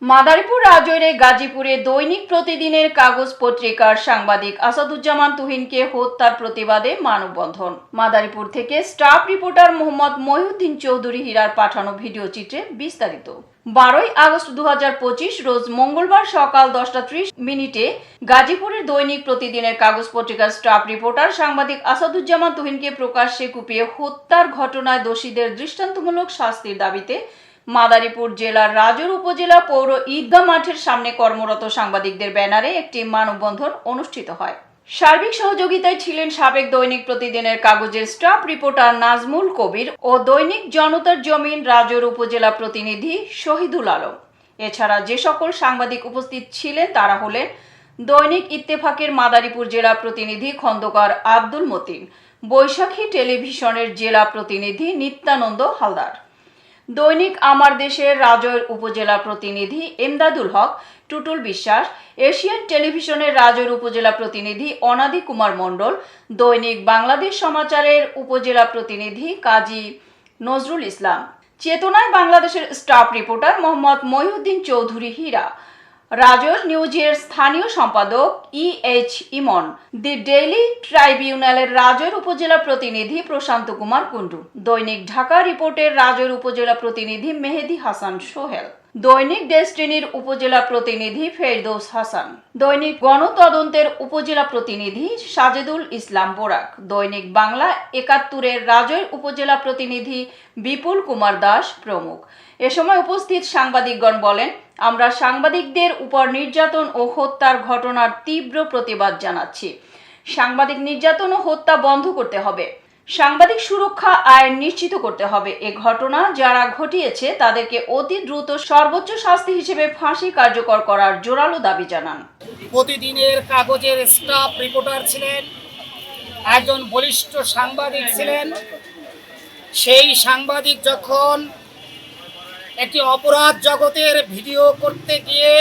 মাদারীপুর রাজৈরে গাজীপুরে দৈনিক প্রতিদিনের কাগজ পত্রিকার সাংবাদিক আসাদুজ্জামান তুহিনকে হত্যার প্রতিবাদে মানববন্ধন। মাদারীপুর থেকে স্টাফ রিপোর্টার মোহাম্মদ মহিউদ্দিন চৌধুরী হীরার পাঠানো ভিডিও চিত্রে বিস্তারিত। 12 আগস্ট 2025 রোজ মঙ্গলবার সকাল 10:30 গাজীপুরের দৈনিক প্রতিদিনের কাগজ পত্রিকার স্টাফ রিপোর্টার সাংবাদিক আসাদুজ্জামান তুহিনকে প্রকাশ্যে কুপিয়ে হত্যার ঘটনায় দোষীদের দৃষ্টান্তমূলক শাস্তির দাবিতে মাদারীপুর জেলার রাজৈর উপজেলা পৌর ঈদগাহ মাঠের সামনে কর্মরত সাংবাদিকদের ব্যানারে একটি মানববন্ধন অনুষ্ঠিত হয়। সার্বিক সহযোগিতায় ছিলেন সাবেক দৈনিক প্রতিদিনের কাগজের স্টাফ রিপোর্টার নাজমুল কবির ও দৈনিক জনতার জমিন রাজৈর উপজেলা প্রতিনিধি শহীদুল আলম। এছাড়া যে সকল সাংবাদিক উপস্থিত ছিলেন তারা হলেন দৈনিক ইত্তেফাকের মাদারীপুর জেলা প্রতিনিধি খন্দকার আব্দুল মতিন, বৈশাখী টেলিভিশনের জেলা প্রতিনিধি নিত্যানন্দ হালদার, দৈনিক আমার দেশের রাজৈর উপজেলা প্রতিনিধি এমদাদুল হক টুটুল বিশ্বাস, এশিয়ান টেলিভিশনের রাজৈর উপজেলা প্রতিনিধি অনাদি কুমার মণ্ডল, দৈনিক বাংলাদেশ সমাচারের উপজেলা প্রতিনিধি কাজী নজরুল ইসলাম, চেতনায় বাংলাদেশের স্টাফ রিপোর্টার মোহাম্মদ মহিউদ্দিন চৌধুরী হীরা, রাজৈর নিউজের স্থানীয় সম্পাদক EH ইমন, দি ডেইলি ট্রাইবিউনালের রাজৈর উপজেলা প্রতিনিধি প্রশান্ত কুমার কুন্ডু, দৈনিক ঢাকা রিপোর্টের রাজৈর উপজেলা প্রতিনিধি মেহেদি হাসান সোহেল, দৈনিক ডেস্টিনির উপজেলা প্রতিনিধি ফেরদৌস হাসান, দৈনিক গণতদন্তের উপজেলা প্রতিনিধি সাজেদুল ইসলাম বোরাক, দৈনিক বাংলা ৭১-এর রাজৈর উপজেলা প্রতিনিধি বিপুল কুমার দাস প্রমুখ। এ সময় উপস্থিত সাংবাদিকগণ বলেন, আমরা সাংবাদিকদের উপর নির্যাতন ও হত্যার ঘটনার তীব্র প্রতিবাদ জানাচ্ছি। সাংবাদিক নির্যাতন ও হত্যা বন্ধ করতে হবে। সাংবাদিক সুরক্ষা আইন নিশ্চিত করতে হবে। এ ঘটনা যারা ঘটিয়েছে তাদেরকে অতি দ্রুত সর্বোচ্চ শাস্তি হিসেবে ফাঁসি কার্যকর করার জোরালো দাবি জানান। প্রতিদিনের কাগজের স্টাফ রিপোর্টার ছিলেন, একজন বলিষ্ঠ সাংবাদিক ছিলেন। সেই সাংবাদিক যখন একটি অপরাধ জগতের ভিডিও করতে গিয়ে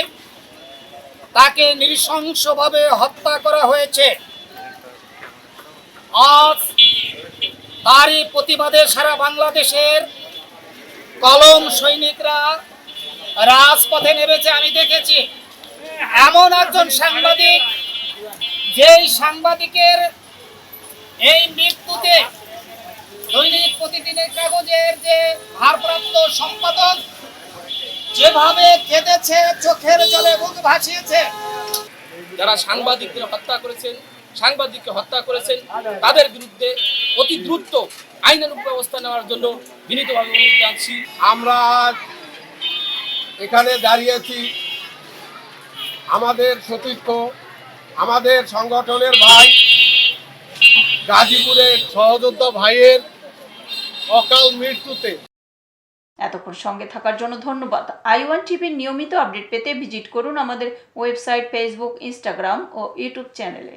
তাকে নৃশংসভাবে হত্যা করা হয়েছে, আজ তারই প্রতিবাদে সারা বাংলাদেশের কলম সৈনিকরা রাজপথে নেমেছে। আমি দেখেছি এমন একজন সাংবাদিক, যেই সাংবাদিকের এই মৃত্যুতে দৈনিক প্রতিদিনের কাগজের যে ভারপ্রাপ্ত সম্পাদক যেভাবে কেঁদেছে, চোখের জলে বুক ভাসিয়েছে। যারা সাংবাদিককে হত্যা করেছেন তাদের বিরুদ্ধে অতি দ্রুত আইনানুগ ব্যবস্থা নেওয়ার জন্য বিনীতভাবে অনুরোধ জানাচ্ছি। আমরা এখানে দাঁড়িয়েছি আমাদের সতীর্থ, আমাদের সংগঠনের ভাই, গাজীপুরের সহযোদ্ধা ভাইয়ের অকাল মৃত্যুতে। এতক্ষণ সঙ্গে থাকার জন্য ধন্যবাদ। i1 টিভির নিয়মিত আপডেট পেতে ভিজিট করুন আমাদের ওয়েবসাইট, ফেসবুক, ইনস্টাগ্রাম ও ইউটিউব চ্যানেলে।